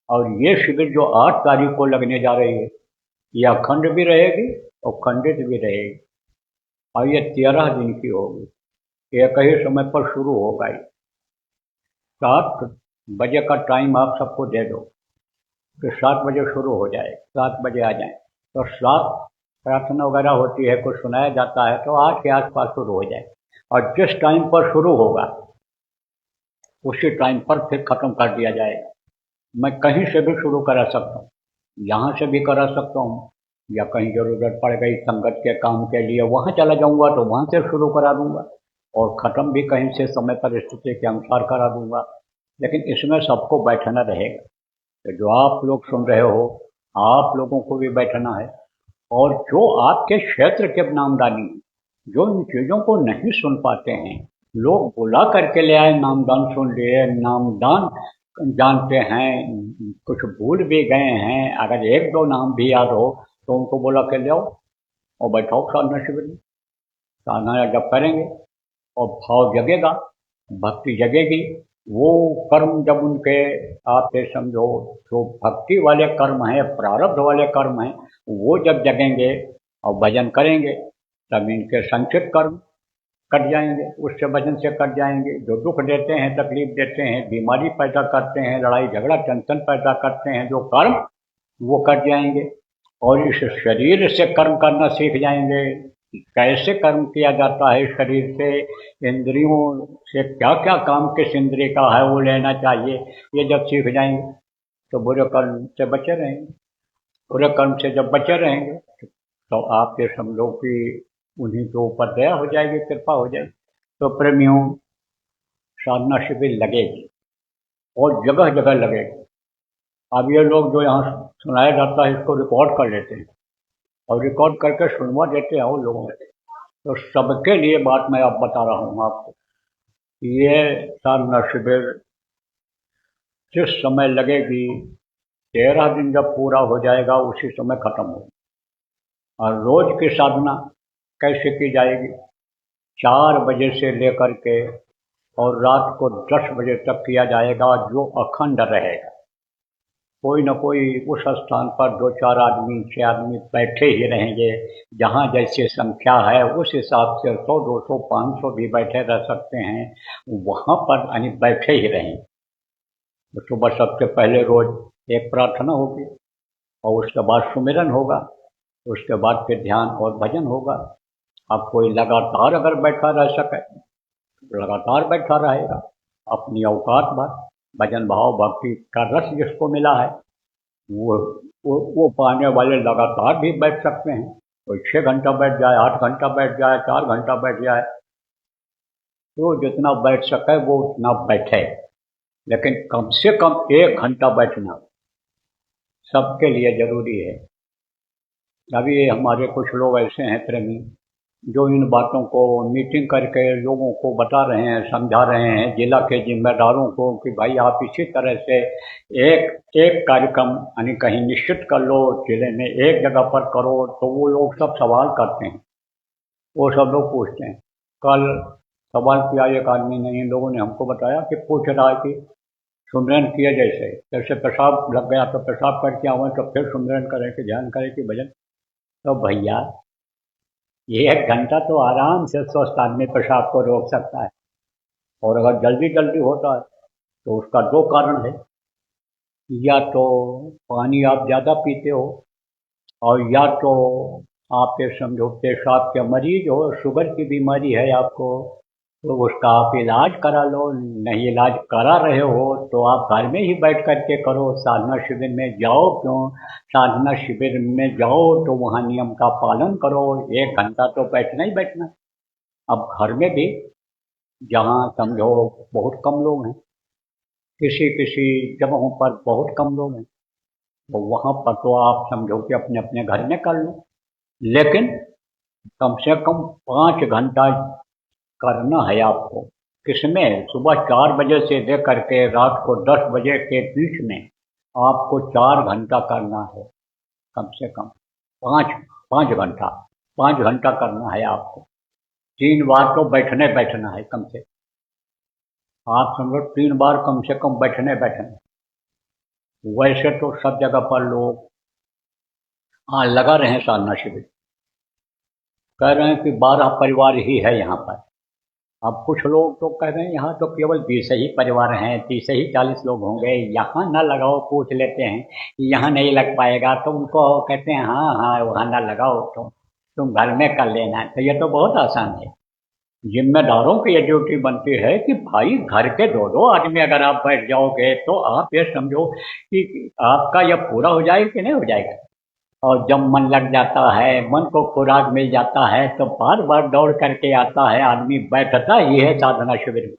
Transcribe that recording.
और ये शिविर जो 8 तारीख को लगने जा रही है, यह अखंड भी रहेगी और खंडित भी रहेगी, और ये 13 दिन की होगी। एक ही समय पर शुरू होगा। 7 बजे का टाइम आप सबको दे दो कि 7 बजे शुरू हो जाए, 7 बजे आ जाए, तो 7 प्रार्थना वगैरह होती है, कुछ सुनाया जाता है, तो 8 के आसपास शुरू हो जाए। और जिस टाइम पर शुरू होगा उसी टाइम पर फिर खत्म कर दिया जाएगा। मैं कहीं से भी शुरू करा सकता हूँ, यहाँ से भी करा सकता हूँ, या कहीं जरूरत पड़ गई संगत के काम के लिए वहाँ चला जाऊँगा तो वहाँ से शुरू करा दूँगा, और ख़त्म भी कहीं से समय परिस्थिति के अनुसार करा दूँगा। लेकिन इसमें सबको बैठना रहेगा। तो जो आप लोग सुन रहे हो, आप लोगों को भी बैठना है, और जो आपके क्षेत्र के नामदानी, जो इन चीज़ों को नहीं सुन पाते हैं, लोग बुला करके ले आए, नामदान सुन लिए, नामदान जानते हैं, कुछ भूल भी गए हैं, अगर 1-2 नाम भी याद हो तो उनको बोला के ले आओ और बैठाओ साधना शिविर में। साधना जब करेंगे और भाव जगेगा, भक्ति जगेगी, वो कर्म जब उनके, आप ये समझो, जो भक्ति वाले कर्म हैं, प्रारब्ध वाले कर्म हैं, वो जब जगेंगे और भजन करेंगे, तब इनके संचित कर्म कट जाएंगे, उससे भजन से कट जाएंगे। जो दुख देते हैं, तकलीफ देते हैं, बीमारी पैदा करते हैं, लड़ाई झगड़ा टेंशन पैदा करते हैं, जो कर्म, वो कट जाएंगे। और इस शरीर से कर्म करना सीख जाएंगे। कैसे कर्म किया जाता है शरीर से, इंद्रियों से क्या क्या काम किस इंद्रिय का है वो लेना चाहिए, ये जब सीख जाएंगे तो बुरे कर्म से बचे रहेंगे। बुरे कर्म से जब बचे रहेंगे तो आप ये समझो कि उन्हीं के ऊपर दया हो जाएगी, कृपा हो जाएगी। तो प्रेमियों, साधना शिविर लगेगी और जगह जगह लगेगी। अब ये लोग जो यहाँ सुनाया जाता है इसको रिकॉर्ड कर लेते हैं और रिकॉर्ड करके सुनवा देते हैं उन लोगों को। तो सबके लिए बात मैं अब बता रहा हूँ आपको। ये साधना शिविर जिस समय लगेगी, 13 दिन जब पूरा हो जाएगा उसी समय खत्म होगा। और रोज की साधना कैसे की जाएगी? 4 बजे से लेकर के और रात को 10 बजे तक किया जाएगा, जो अखंड रहेगा। कोई न कोई उस स्थान पर 2-4 आदमी, 6 आदमी बैठे ही रहेंगे। जहाँ जैसे संख्या है उस हिसाब से 100, 200, 500 भी बैठे रह सकते हैं, वहाँ पर यानी बैठे ही रहेंगे। तो सुबह सबसे पहले रोज एक प्रार्थना होगी और उसके बाद सुमिरन होगा, उसके बाद फिर ध्यान और भजन होगा। अब कोई लगातार अगर बैठा रह सके तो लगातार बैठा रहेगा, अपनी औकात भर। भजन भाव भक्ति का रस जिसको मिला है वो पाने वाले लगातार भी बैठ सकते हैं। कोई 6 घंटा बैठ जाए, 8 घंटा बैठ जाए, 4 घंटा बैठ जाए, तो जितना बैठ सके वो उतना बैठे। लेकिन कम से कम 1 घंटा बैठना सबके लिए जरूरी है। अभी हमारे कुछ लोग ऐसे हैं प्रेमी, जो इन बातों को मीटिंग करके लोगों को बता रहे हैं, समझा रहे हैं, जिला के जिम्मेदारों को, कि भाई आप इसी तरह से एक एक कार्यक्रम यानी कहीं निश्चित कर लो, जिले में एक जगह पर करो। तो वो लोग सब सवाल करते हैं, वो सब लोग पूछते हैं। कल सवाल किया एक आदमी ने, इन लोगों ने हमको बताया कि पूछ रहा है कि सुमिरन किए जैसे जैसे पेशाब लग गया तो पेशाब करके आए तो फिर सुमिरन करें कि ध्यान करें कि भजन। तो भैया, ये 1 घंटा तो आराम से स्वस्थ आदमी पेशाब को रोक सकता है। और अगर जल्दी जल्दी होता है तो उसका 2 कारण है। या तो पानी आप ज़्यादा पीते हो, और या तो आप ये समझो पेशाब के मरीज हो, शुगर की बीमारी है आपको, तो उसका आप इलाज करा लो। नहीं इलाज करा रहे हो तो आप घर में ही बैठ करके करो। साधना शिविर में जाओ क्यों? साधना शिविर में जाओ तो वहाँ नियम का पालन करो। 1 घंटा तो बैठना ही बैठना। अब घर में भी जहाँ समझो बहुत कम लोग हैं, किसी किसी जगहों पर बहुत कम लोग हैं, तो वहाँ पर तो आप समझो कि अपने अपने घर में कर लो। लेकिन कम से कम 5 घंटा करना है आपको। किसमें? सुबह 4 बजे से लेकर के रात को 10 बजे के बीच में आपको 4 घंटा करना है। कम से कम 5 घंटा, 5 घंटा करना है आपको। 3 बार तो बैठने बैठना है कम से, आप समझो 3 बार कम से कम बैठने बैठना। वैसे तो सब जगह पर लोग हाँ लगा रहे हैं साधना शिविर। कह रहे हैं कि 12 परिवार ही है यहाँ पर। अब कुछ लोग तो कह रहे हैं यहाँ तो केवल 20 ही परिवार हैं, 30 ही 40 लोग होंगे, यहाँ ना लगाओ। पूछ लेते हैं कि यहाँ नहीं लग पाएगा तो उनको कहते हैं हाँ हाँ वहाँ ना लगाओ, तुम घर में कर लेना। तो ये तो बहुत आसान है। जिम्मेदारों की ये ड्यूटी बनती है कि भाई घर के 2-2 आदमी अगर आप बैठ जाओगे तो आप ये समझो कि आपका यह पूरा हो जाएगा कि नहीं हो जाएगा। और जब मन लग जाता है, मन को खुराक मिल जाता है तो बार बार दौड़ करके आता है आदमी, बैठता ही है साधना शिविर में।